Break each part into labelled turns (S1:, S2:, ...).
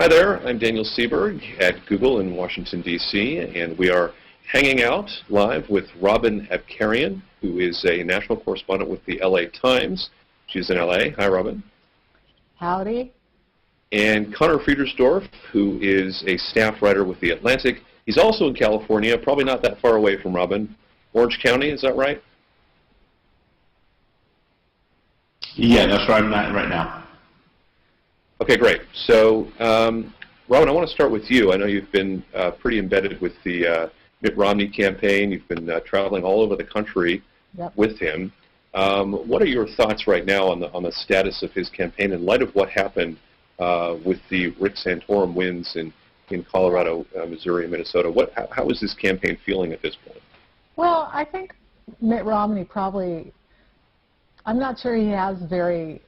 S1: Hi there, I'm Daniel Sieberg at Google in Washington, D.C., and we are hanging out live with Robin Abcarian, who is a national correspondent with the LA Times. She's in LA. Hi, Robin.
S2: Howdy.
S1: And Conor Friedersdorf, who is a staff writer with The Atlantic. He's also in California, probably not that far away from Robin. Orange County, is that right?
S3: Yeah, that's where I'm at right now.
S1: Okay, great. So, Robin, I want to start with you. I know you've been pretty embedded with the Mitt Romney campaign. You've been traveling all over the country with him. What are your thoughts right now on the status of his campaign in light of what happened with the Rick Santorum wins in Colorado, Missouri, and Minnesota? How is this campaign feeling at this point?
S2: Well, I think Mitt Romney probably, I'm not sure he has very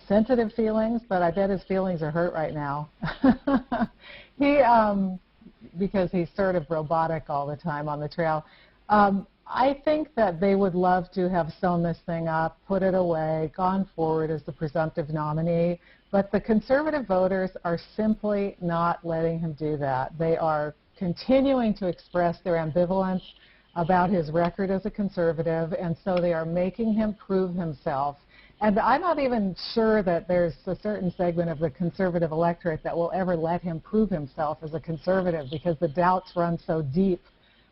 S2: sensitive feelings, but I bet his feelings are hurt right now. Because he's sort of robotic all the time on the trail. I think that they would love to have sewn this thing up, put it away, gone forward as the presumptive nominee, but the conservative voters are simply not letting him do that. They are continuing to express their ambivalence about his record as a conservative, and so they are making him prove himself. And I'm not even sure that there's a certain segment of the conservative electorate that will ever let him prove himself as a conservative, because the doubts run so deep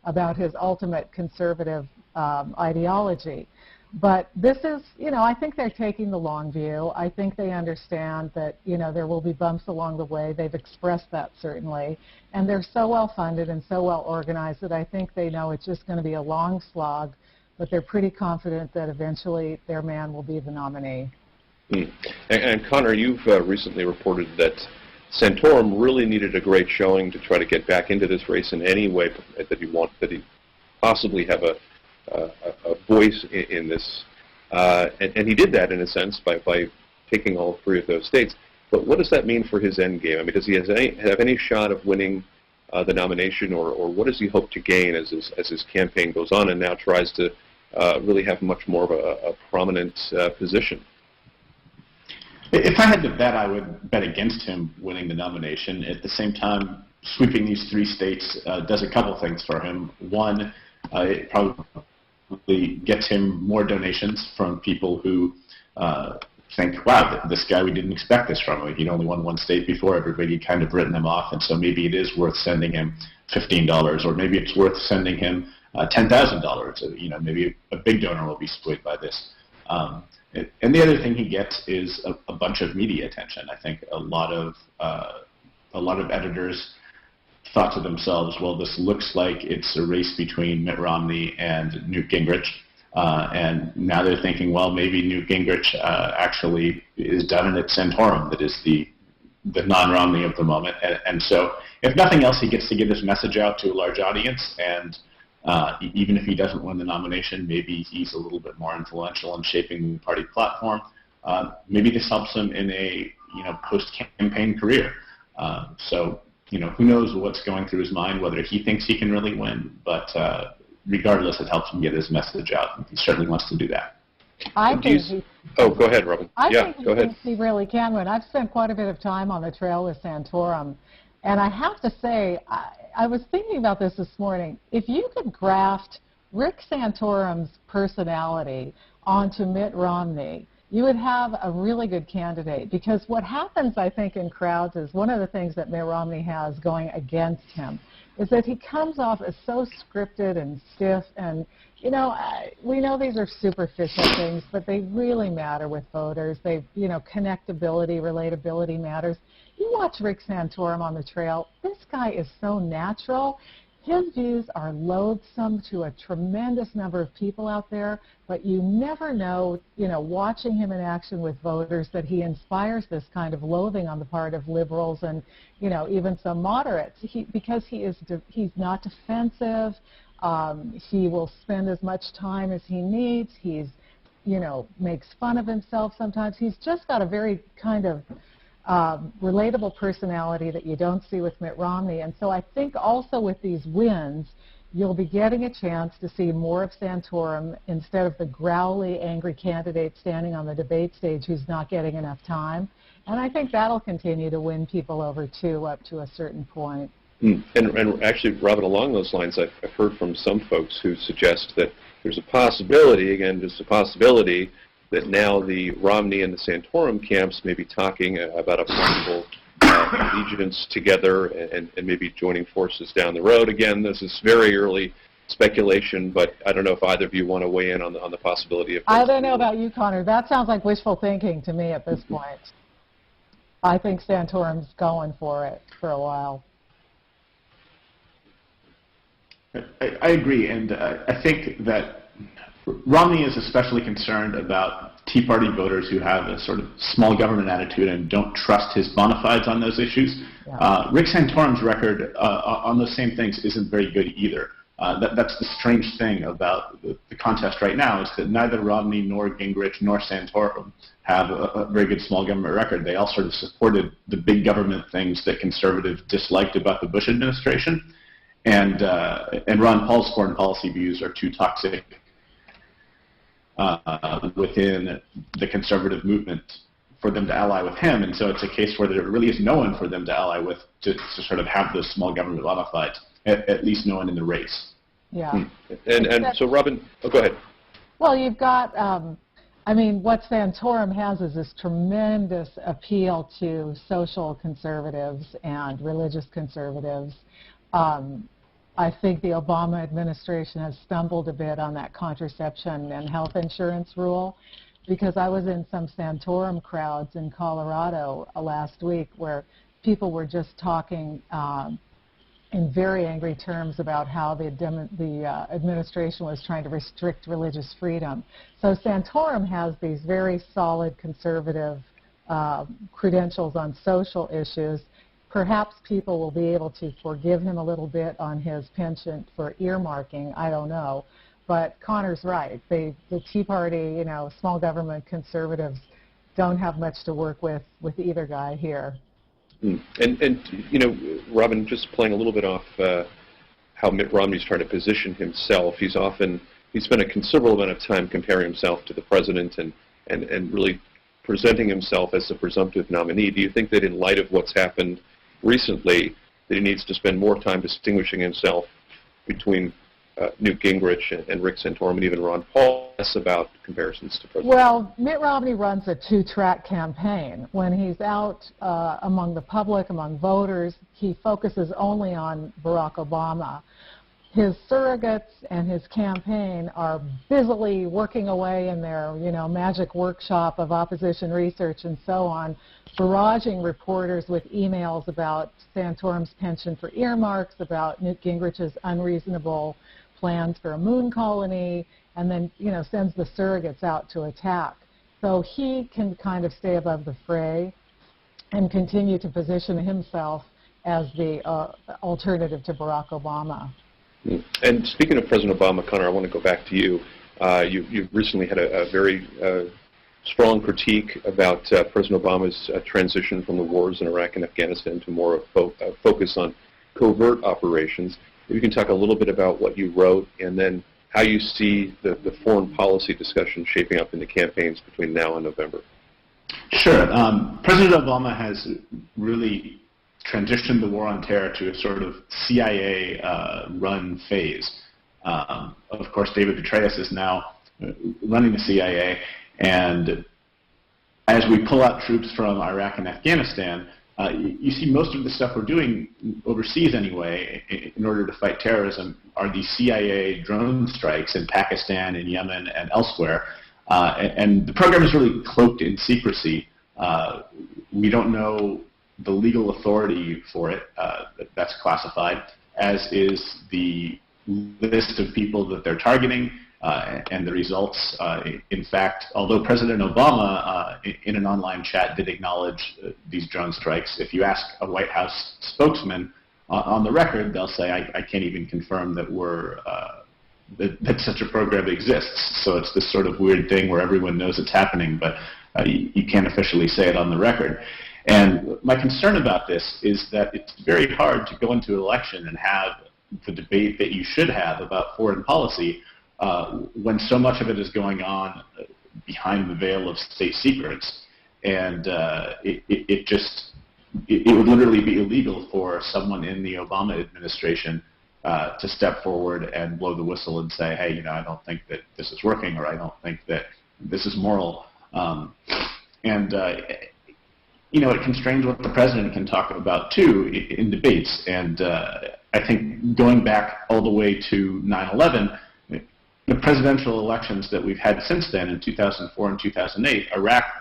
S2: about his ultimate conservative ideology. But this is, I think they're taking the long view. I think they understand that, there will be bumps along the way. They've expressed that, certainly. And they're so well funded and so well organized that I think they know it's just going to be a long slog, but they're pretty confident that eventually their man will be the nominee.
S1: And Conor, you've recently reported that Santorum really needed a great showing to try to get back into this race in any way that he possibly have a voice in this, and he did that in a sense by taking all three of those states. But what does that mean for his end game? I mean, does he have any shot of winning the nomination, or what does he hope to gain as his campaign goes on and now tries to really have much more of a prominent position?
S3: If I had to bet, I would bet against him winning the nomination. At the same time, sweeping these three states does a couple things for him. One, it probably gets him more donations from people who think, wow, this guy, we didn't expect this from him. He'd only won one state before. Everybody kind of written him off, and so maybe it is worth sending him $15, or maybe it's worth sending him $10,000. Maybe a big donor will be swayed by this. And the other thing he gets is a bunch of media attention. I think a lot of editors thought to themselves, well, this looks like it's a race between Mitt Romney and Newt Gingrich. And now they're thinking, well, maybe Newt Gingrich actually is done and it's Santorum that is the non-Romney of the moment. And so if nothing else, he gets to get his message out to a large audience. And even if he doesn't win the nomination, maybe he's a little bit more influential in shaping the party platform. Maybe this helps him in a post-campaign career. So who knows what's going through his mind, whether he thinks he can really win, but regardless, it helps him get his message out, and he certainly wants to do that.
S1: Go ahead, Robin.
S2: I think he really can win. I've spent quite a bit of time on the trail with Santorum, and I have to say, I was thinking about this morning. If you could graft Rick Santorum's personality onto Mitt Romney, you would have a really good candidate, because what happens, I think, in crowds is one of the things that Mitt Romney has going against him is that he comes off as so scripted and stiff, and we know these are superficial things, but they really matter with voters. They, connectability, relatability matters. You watch Rick Santorum on the trail, this guy is so natural. His views are loathsome to a tremendous number of people out there, but you never know, watching him in action with voters, that he inspires this kind of loathing on the part of liberals and, even some moderates. Because he's not defensive. He will spend as much time as he needs. He's, makes fun of himself sometimes. He's just got a very kind of relatable personality that you don't see with Mitt Romney. And so I think also with these wins, you'll be getting a chance to see more of Santorum instead of the growly, angry candidate standing on the debate stage who's not getting enough time. And I think that'll continue to win people over, too, up to a certain point.
S1: And actually, Robin, along those lines, I've heard from some folks who suggest that there's a possibility, again, just a possibility, that now the Romney and the Santorum camps may be talking about a possible allegiance together and maybe joining forces down the road. Again, this is very early speculation, but I don't know if either of you want to weigh in on the possibility of...
S2: I don't know about you, Connor. That sounds like wishful thinking to me at this point. I think Santorum's going for it for a while.
S3: I agree, and I think that Romney is especially concerned about Tea Party voters who have a sort of small government attitude and don't trust his bona fides on those issues. Yeah. Rick Santorum's record on those same things isn't very good either. That's the strange thing about the contest right now, is that neither Romney nor Gingrich nor Santorum have a very good small government record. They all sort of supported the big government things that conservatives disliked about the Bush administration, and Ron Paul's foreign policy views are too toxic within the conservative movement for them to ally with him, and so it's a case where there really is no one for them to ally with to sort of have those small government bona fides, at least no one in the race.
S2: Yeah.
S1: And so, Robin, go ahead.
S2: Well, you've got, I mean, what Santorum has is this tremendous appeal to social conservatives and religious conservatives. I think the Obama administration has stumbled a bit on that contraception and health insurance rule, because I was in some Santorum crowds in Colorado last week where people were just talking in very angry terms about how the administration was trying to restrict religious freedom. So Santorum has these very solid conservative credentials on social issues. Perhaps people will be able to forgive him a little bit on his penchant for earmarking. I don't know. But Connor's right. The Tea Party, you know, small government conservatives don't have much to work with either guy here.
S1: And you know, Robin, just playing a little bit off how Mitt Romney's trying to position himself, he's spent a considerable amount of time comparing himself to the president and really presenting himself as a presumptive nominee. Do you think that in light of what's happened recently, that he needs to spend more time distinguishing himself between Newt Gingrich and Rick Santorum and even Ron Paul, less about comparisons to President?
S2: Well, Mitt Romney runs a two-track campaign. When he's out among the public, among voters, he focuses only on Barack Obama. His surrogates and his campaign are busily working away in their, you know, magic workshop of opposition research and so on, barraging reporters with emails about Santorum's penchant for earmarks, about Newt Gingrich's unreasonable plans for a moon colony, and then, you know, sends the surrogates out to attack. So he can kind of stay above the fray and continue to position himself as the alternative to Barack Obama.
S1: And speaking of President Obama, Conor, I want to go back to you. You recently had a very strong critique about President Obama's transition from the wars in Iraq and Afghanistan to more focus on covert operations. If you can talk a little bit about what you wrote and then how you see the foreign policy discussion shaping up in the campaigns between now and November. Sure.
S3: President Obama has really transitioned the war on terror to a sort of CIA-run phase. Of course, David Petraeus is now running the CIA, and as we pull out troops from Iraq and Afghanistan, you see most of the stuff we're doing overseas anyway in order to fight terrorism are these CIA drone strikes in Pakistan and Yemen and elsewhere. And the program is really cloaked in secrecy. We don't know the legal authority for it. That's classified, as is the list of people that they're targeting and the results. In fact, although President Obama in an online chat did acknowledge these drone strikes, if you ask a White House spokesman on the record, they'll say, I can't even confirm that that such a program exists. So it's this sort of weird thing where everyone knows it's happening, but you can't officially say it on the record. And my concern about this is that it's very hard to go into an election and have the debate that you should have about foreign policy when so much of it is going on behind the veil of state secrets, and it would literally be illegal for someone in the Obama administration to step forward and blow the whistle and say, hey, I don't think that this is working, or I don't think that this is moral. It constrains what the president can talk about, too, in debates. And I think going back all the way to 9/11, the presidential elections that we've had since then, in 2004 and 2008,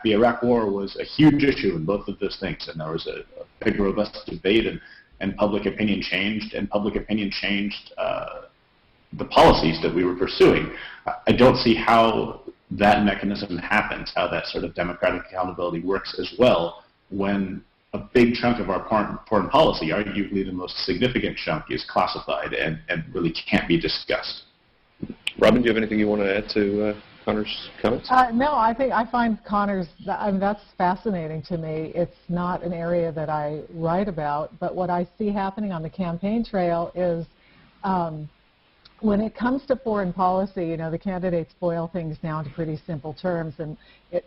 S3: the Iraq War was a huge issue in both of those things. And there was a big, robust debate, and public opinion changed, the policies that we were pursuing. I don't see how that mechanism happens, how that sort of democratic accountability works as well when a big chunk of our foreign policy, arguably the most significant chunk, is classified and really can't be discussed.
S1: Robin, do you have anything you want to add to Conor's comments?
S2: No, I find Conor's, that's fascinating to me. It's not an area that I write about, but what I see happening on the campaign trail is when it comes to foreign policy, the candidates boil things down to pretty simple terms, and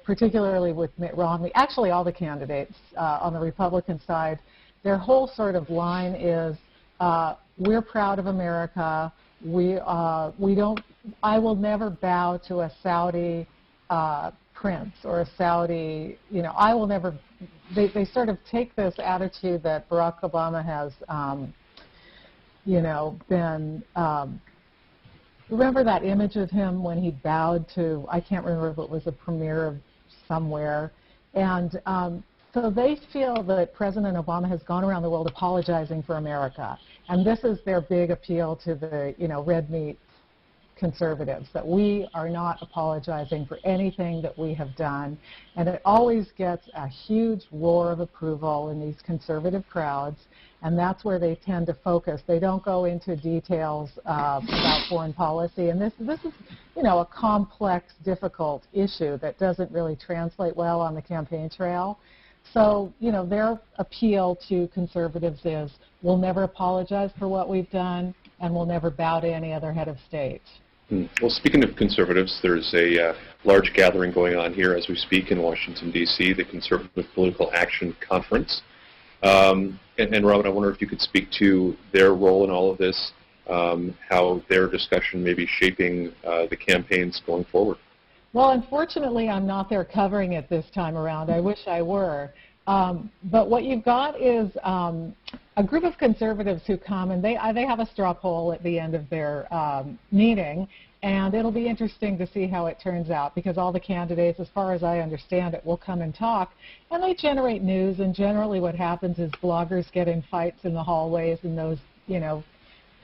S2: particularly with Mitt Romney, actually all the candidates on the Republican side, their whole sort of line is, we're proud of America. I will never bow to a Saudi prince or a Saudi, I will never, they sort of take this attitude that Barack Obama has, been, remember that image of him when he bowed to, I can't remember if it was a premiere of somewhere, and so they feel that President Obama has gone around the world apologizing for America, and this is their big appeal to the, red meat conservatives, that we are not apologizing for anything that we have done, and it always gets a huge roar of approval in these conservative crowds, and that's where they tend to focus. They don't go into details about foreign policy, and this is, a complex, difficult issue that doesn't really translate well on the campaign trail. So, their appeal to conservatives is, we'll never apologize for what we've done, and we'll never bow to any other head of state.
S1: Well, speaking of conservatives, there's a large gathering going on here as we speak in Washington, D.C., the Conservative Political Action Conference. And Robin, I wonder if you could speak to their role in all of this, how their discussion may be shaping the campaigns going forward.
S2: Well, unfortunately, I'm not there covering it this time around. I wish I were. But what you've got is a group of conservatives who come, and they have a straw poll at the end of their meeting, and it'll be interesting to see how it turns out, because all the candidates, as far as I understand it, will come and talk, and they generate news, and generally what happens is bloggers get in fights in the hallways, and those,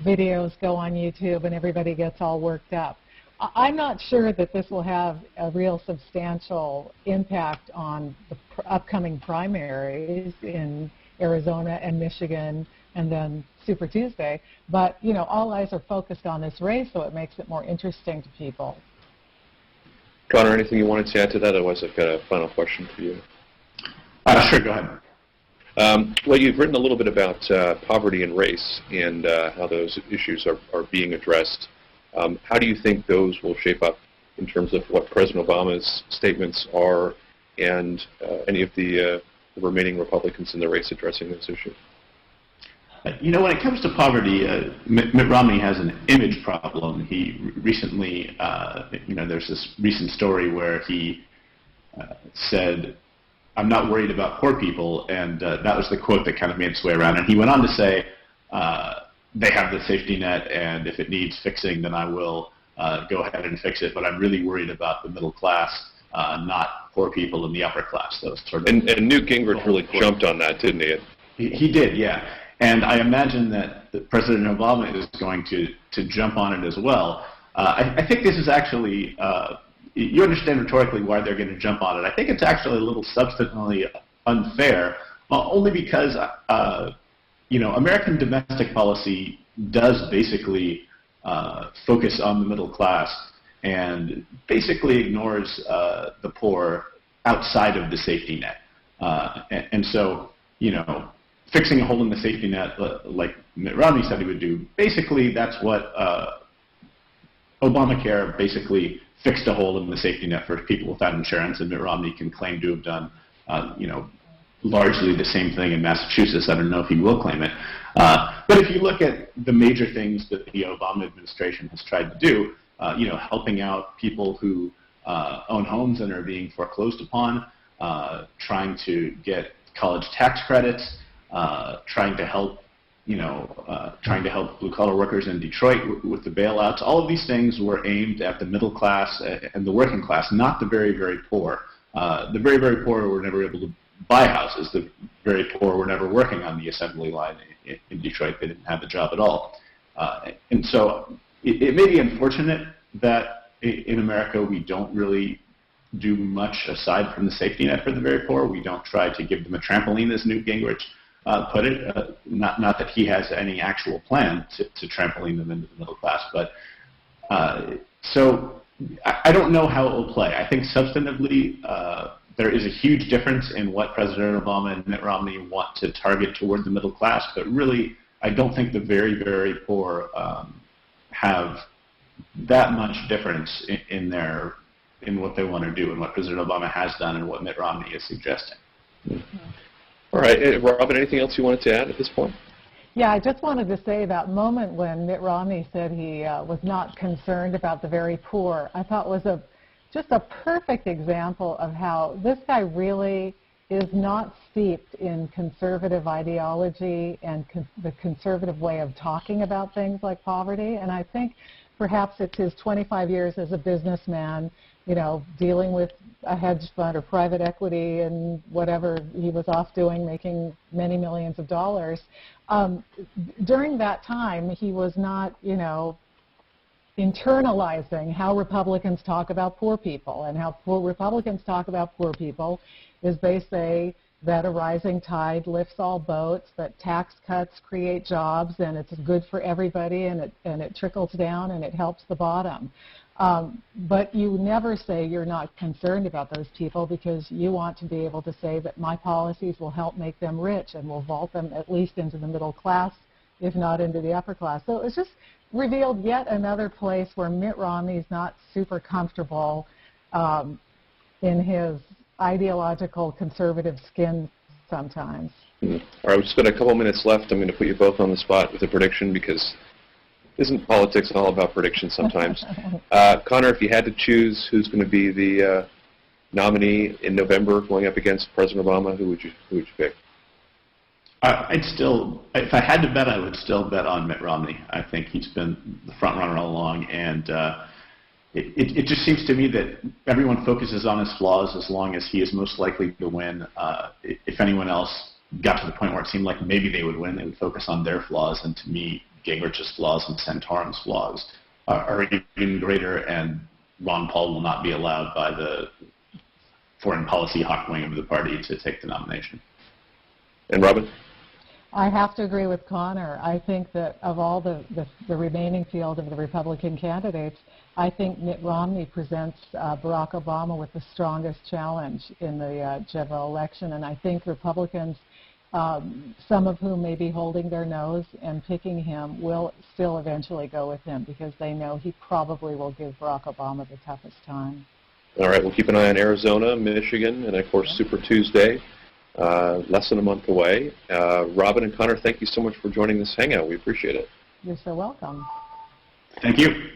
S2: videos go on YouTube, and everybody gets all worked up. I'm not sure that this will have a real substantial impact on the upcoming primaries in Arizona and Michigan and then Super Tuesday, but all eyes are focused on this race, so it makes it more interesting to people.
S1: Conor, anything you wanted to add to that? Otherwise, I've got a final question for you.
S3: Sure, go ahead.
S1: Well, you've written a little bit about poverty and race and how those issues are being addressed. How do you think those will shape up in terms of what President Obama's statements are and any of the remaining Republicans in the race addressing this issue?
S3: When it comes to poverty, Mitt Romney has an image problem. He recently, there's this recent story where he said, "I'm not worried about poor people," and that was the quote that kind of made its way around. And he went on to say, they have the safety net, and if it needs fixing, then I will go ahead and fix it. But I'm really worried about the middle class, not poor people in the upper class. Those sort of. And
S1: Newt Gingrich really jumped on that, didn't he?
S3: He did, yeah. And I imagine that President Obama is going to jump on it as well. I think this is actually, you understand rhetorically why they're going to jump on it. I think it's actually a little substantively unfair, only because American domestic policy does basically focus on the middle class and basically ignores the poor outside of the safety net. And so, fixing a hole in the safety net like Mitt Romney said he would do. Basically, that's what Obamacare basically fixed a hole in the safety net for people without insurance, and Mitt Romney can claim to have done, largely the same thing in Massachusetts. I don't know if he will claim it. But if you look at the major things that the Obama administration has tried to do, helping out people who own homes and are being foreclosed upon, trying to get college tax credits, trying to help blue-collar workers in Detroit with the bailouts. All of these things were aimed at the middle class and the working class, not the very, very poor. The very, very poor were never able to buy houses. The very poor were never working on the assembly line in Detroit. They didn't have a job at all. And so it may be unfortunate that in America we don't really do much aside from the safety net for the very poor. We don't try to give them a trampoline, as Newt Gingrich put it. Not that he has any actual plan to trampoline them into the middle class, but so I don't know how it will play. I think substantively there is a huge difference in what President Obama and Mitt Romney want to target toward the middle class, but really I don't think the very, very poor have that much difference in what they want to do and what President Obama has done and what Mitt Romney is suggesting.
S1: Mm-hmm. All right. Robin, anything else you wanted to add at this point?
S2: Yeah, I just wanted to say that moment when Mitt Romney said he was not concerned about the very poor, I thought was just a perfect example of how this guy really is not steeped in conservative ideology and the conservative way of talking about things like poverty. And I think perhaps it's his 25 years as a businessman, dealing with a hedge fund or private equity and whatever he was off doing, making many millions of dollars. During that time, he was not, internalizing how Republicans talk about poor people. And how Republicans talk about poor people is they say that a rising tide lifts all boats, that tax cuts create jobs, and it's good for everybody, and it trickles down and it helps the bottom. But you never say you're not concerned about those people because you want to be able to say that my policies will help make them rich and will vault them at least into the middle class, if not into the upper class. So it's just revealed yet another place where Mitt Romney's not super comfortable in his ideological conservative skin sometimes.
S1: Mm-hmm. All right, we've just got a couple minutes left. I'm going to put you both on the spot with a prediction because isn't politics all about predictions sometimes? Conor, if you had to choose who's going to be the nominee in November going up against President Obama, who would you pick?
S3: If I had to bet, I would still bet on Mitt Romney. I think he's been the front runner all along, and it just seems to me that everyone focuses on his flaws as long as he is most likely to win. If anyone else got to the point where it seemed like maybe they would win, they would focus on their flaws, and to me, Gingrich's flaws and Santorum's flaws are even greater, and Ron Paul will not be allowed by the foreign policy hawk wing of the party to take the nomination.
S1: And Robin?
S2: I have to agree with Conor. I think that of all the remaining field of the Republican candidates, I think Mitt Romney presents Barack Obama with the strongest challenge in the general election, and I think Republicans, some of whom may be holding their nose and picking him, will still eventually go with him because they know he probably will give Barack Obama the toughest time.
S1: All right, we'll keep an eye on Arizona, Michigan, and of course Super Tuesday, less than a month away. Robin and Conor, thank you so much for joining this Hangout. We appreciate it.
S2: You're so welcome.
S3: Thank you.